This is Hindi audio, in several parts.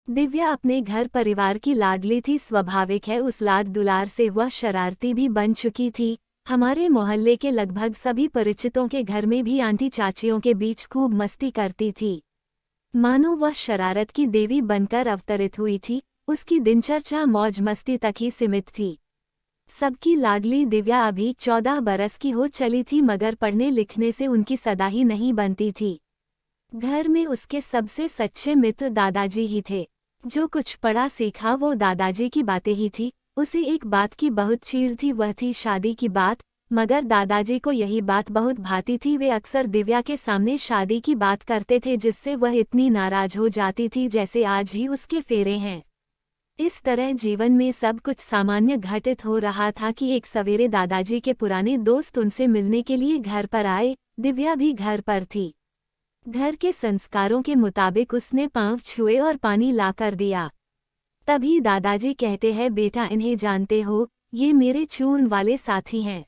दिव्या अपने घर परिवार की लाडली थी। स्वाभाविक है उस लाड दुलार से वह शरारती भी बन चुकी थी। हमारे मोहल्ले के लगभग सभी परिचितों के घर में भी आंटी चाचियों के बीच खूब मस्ती करती थी। मानो वह शरारत की देवी बनकर अवतरित हुई थी। उसकी दिनचर्या मौज मस्ती तक ही सीमित थी। सबकी लाडली दिव्या अभी 14 बरस की हो चली थी, मगर पढ़ने लिखने से उनकी सदा ही नहीं बनती थी। घर में उसके सबसे सच्चे मित्र दादाजी ही थे। जो कुछ पढ़ा सीखा वो दादाजी की बातें ही थी। उसे एक बात की बहुत चीड़ थी, वह थी शादी की बात। मगर दादाजी को यही बात बहुत भाती थी। वे अक्सर दिव्या के सामने शादी की बात करते थे, जिससे वह इतनी नाराज हो जाती थी जैसे आज ही उसके फेरे हैं। इस तरह जीवन में सब कुछ सामान्य घटित हो रहा था कि एक सवेरे दादाजी के पुराने दोस्त उनसे मिलने के लिए घर पर आए। दिव्या भी घर पर थी। घर के संस्कारों के मुताबिक उसने पांव छुए और पानी लाकर दिया। तभी दादाजी कहते हैं, बेटा इन्हें जानते हो, ये मेरे चूर्ण वाले साथी हैं।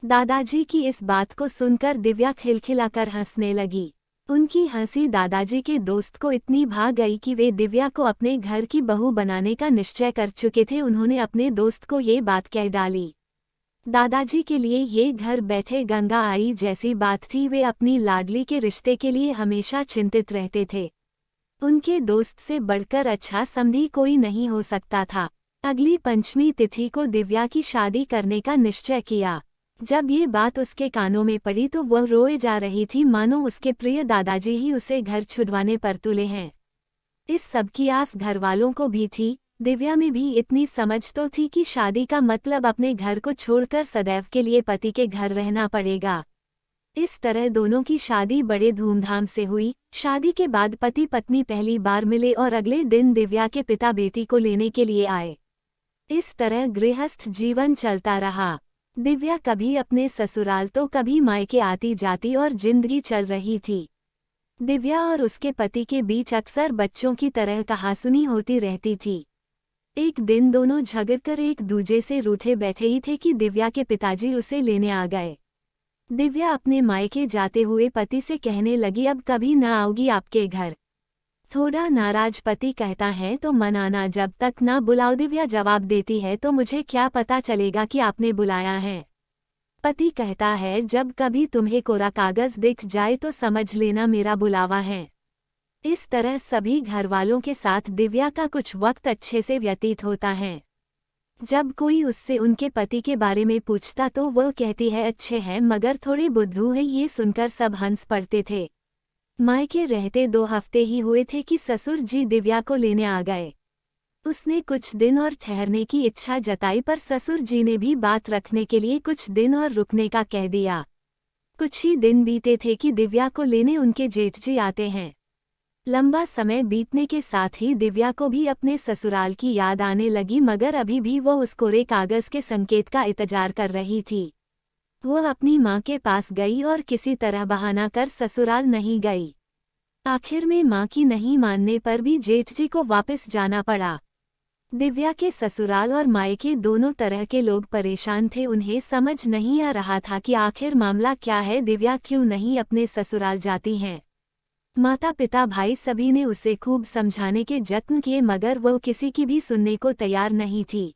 दादाजी की इस बात को सुनकर दिव्या खिलखिलाकर हंसने लगी। उनकी हंसी दादाजी के दोस्त को इतनी भा गई कि वे दिव्या को अपने घर की बहू बनाने का निश्चय कर चुके थे। उन्होंने अपने दोस्त को ये बात कह डाली। दादाजी के लिए ये घर बैठे गंगा आई जैसी बात थी। वे अपनी लाडली के रिश्ते के लिए हमेशा चिंतित रहते थे। उनके दोस्त से बढ़कर अच्छा समधी कोई नहीं हो सकता था। अगली पंचमी तिथि को दिव्या की शादी करने का निश्चय किया। जब ये बात उसके कानों में पड़ी तो वह रोए जा रही थी, मानो उसके प्रिय दादाजी ही उसे घर छुड़वाने पर तुले हैं। इस सब की आस घरवालों को भी थी। दिव्या में भी इतनी समझ तो थी कि शादी का मतलब अपने घर को छोड़कर सदैव के लिए पति के घर रहना पड़ेगा। इस तरह दोनों की शादी बड़े धूमधाम से हुई। शादी के बाद पति पत्नी पहली बार मिले और अगले दिन दिव्या के पिता बेटी को लेने के लिए आए। इस तरह गृहस्थ जीवन चलता रहा। दिव्या कभी अपने ससुराल तो कभी मायके आती जाती और जिंदगी चल रही थी। दिव्या और उसके पति के बीच अक्सर बच्चों की तरह कहासुनी होती रहती थी। एक दिन दोनों झगड़कर एक दूजे से रूठे बैठे ही थे कि दिव्या के पिताजी उसे लेने आ गए। दिव्या अपने मायके जाते हुए पति से कहने लगी, अब कभी न आओगी आपके घर। थोड़ा नाराज पति कहता है, तो मनाना, जब तक ना बुलाओ। दिव्या जवाब देती है, तो मुझे क्या पता चलेगा कि आपने बुलाया है। पति कहता है, जब कभी तुम्हें कोरा कागज दिख जाए तो समझ लेना मेरा बुलावा है। इस तरह सभी घरवालों के साथ दिव्या का कुछ वक्त अच्छे से व्यतीत होता है। जब कोई उससे उनके पति के बारे में पूछता तो वह कहती है, अच्छे हैं मगर थोड़े बुद्धू हैं। ये सुनकर सब हंस पड़ते थे। मायके रहते 2 हफ्ते ही हुए थे कि ससुर जी दिव्या को लेने आ गए। उसने कुछ दिन और ठहरने की इच्छा जताई, पर ससुर जी ने भी बात रखने के लिए कुछ दिन और रुकने का कह दिया। कुछ ही दिन बीते थे कि दिव्या को लेने उनके जेठ जी आते हैं। लंबा समय बीतने के साथ ही दिव्या को भी अपने ससुराल की याद आने लगी, मगर अभी भी वो उस कोरे कागज के संकेत का इंतजार कर रही थी। वह अपनी माँ के पास गई और किसी तरह बहाना कर ससुराल नहीं गई। आखिर में माँ की नहीं मानने पर भी जेठ जी को वापस जाना पड़ा। दिव्या के ससुराल और मायके दोनों तरह के लोग परेशान थे। उन्हें समझ नहीं आ रहा था कि आखिर मामला क्या है, दिव्या क्यों नहीं अपने ससुराल जाती हैं। माता पिता भाई सभी ने उसे खूब समझाने के जत्न किए, मगर वह किसी की भी सुनने को तैयार नहीं थी।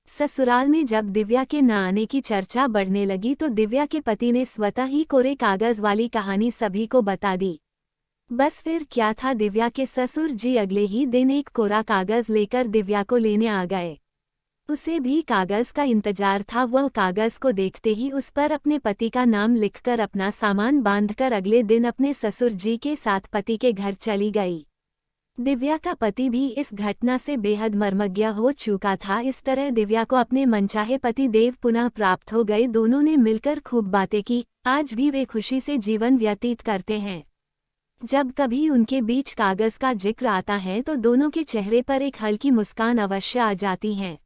ससुराल में जब दिव्या के न आने की चर्चा बढ़ने लगी तो दिव्या के पति ने स्वतः ही कोरे कागज वाली कहानी सभी को बता दी। बस फिर क्या था, दिव्या के ससुर जी अगले ही दिन एक कोरा कागज लेकर दिव्या को लेने आ गए। उसे भी कागज का इंतजार था। वह कागज को देखते ही उस पर अपने पति का नाम लिखकर अपना सामान बांधकर अगले दिन अपने ससुर जी के साथ पति के घर चली गई। दिव्या का पति भी इस घटना से बेहद मर्मज्ञ हो चुका था। इस तरह दिव्या को अपने मनचाहे पति देव पुनः प्राप्त हो गए। दोनों ने मिलकर खूब बातें की। आज भी वे खुशी से जीवन व्यतीत करते हैं। जब कभी उनके बीच कागज का जिक्र आता है तो दोनों के चेहरे पर एक हल्की मुस्कान अवश्य आ जाती है।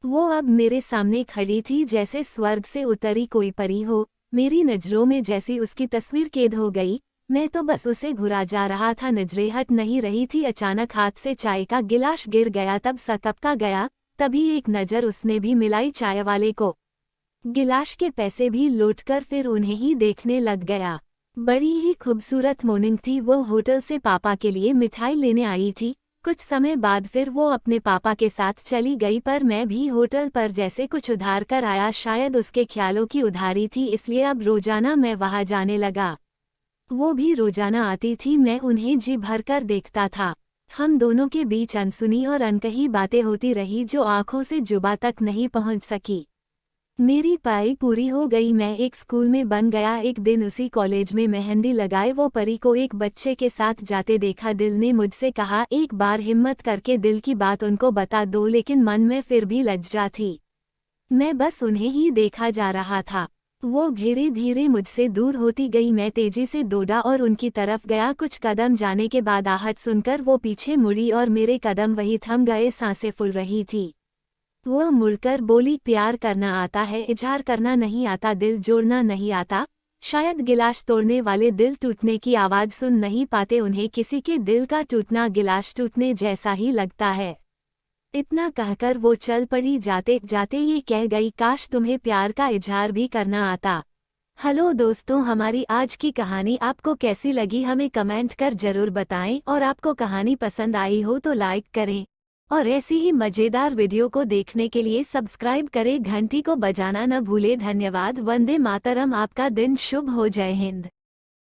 वो अब मेरे सामने खड़ी थी जैसे स्वर्ग से उतरी कोई परी हो। मेरी नज़रों में जैसी उसकी तस्वीर कैद हो गई। मैं तो बस उसे घुरा जा रहा था, नजरें हट नहीं रही थी। अचानक हाथ से चाय का गिलास गिर गया, तब सकपका गया। तभी एक नज़र उसने भी मिलाई चाय वाले को। गिलास के पैसे भी लौटकर फिर उन्हें ही देखने लग गया। बड़ी ही खूबसूरत मॉर्निंग थी। वो होटल से पापा के लिए मिठाई लेने आई थी। कुछ समय बाद फिर वो अपने पापा के साथ चली गई, पर मैं भी होटल पर जैसे कुछ उधार कर आया, शायद उसके ख्यालों की उधारी थी, इसलिए अब रोजाना मैं वहां जाने लगा। वो भी रोजाना आती थी, मैं उन्हें जी भरकर देखता था। हम दोनों के बीच अनसुनी और अनकही बातें होती रही जो आंखों से जुबां तक नहीं पहुंच सकी। मेरी पढ़ाई पूरी हो गई, मैं एक स्कूल में बन गया। एक दिन उसी कॉलेज में मेहंदी लगाए वो परी को एक बच्चे के साथ जाते देखा। दिल ने मुझसे कहा, एक बार हिम्मत करके दिल की बात उनको बता दो, लेकिन मन में फिर भी लज्जा थी। मैं बस उन्हें ही देखा जा रहा था। वो धीरे धीरे मुझसे दूर होती गई। मैं तेजी से दौड़ा और उनकी तरफ गया। कुछ कदम जाने के बाद आहट सुनकर वो पीछे मुड़ी और मेरे कदम वहीं थम गए। सांसें फूल रही थी। वो मुड़कर बोली, प्यार करना आता है, इजहार करना नहीं आता, दिल जोड़ना नहीं आता। शायद गिलास तोड़ने वाले दिल टूटने की आवाज़ सुन नहीं पाते, उन्हें किसी के दिल का टूटना गिलास टूटने जैसा ही लगता है। इतना कहकर वो चल पड़ी। जाते जाते ये कह गई, काश तुम्हें प्यार का इजहार भी करना आता। हेलो दोस्तों, हमारी आज की कहानी आपको कैसी लगी हमें कमेंट कर जरूर बताएं, और आपको कहानी पसंद आई हो तो लाइक करें, और ऐसी ही मज़ेदार वीडियो को देखने के लिए सब्सक्राइब करें, घंटी को बजाना न भूले। धन्यवाद। वंदे मातरम। आपका दिन शुभ हो। जय हिंद।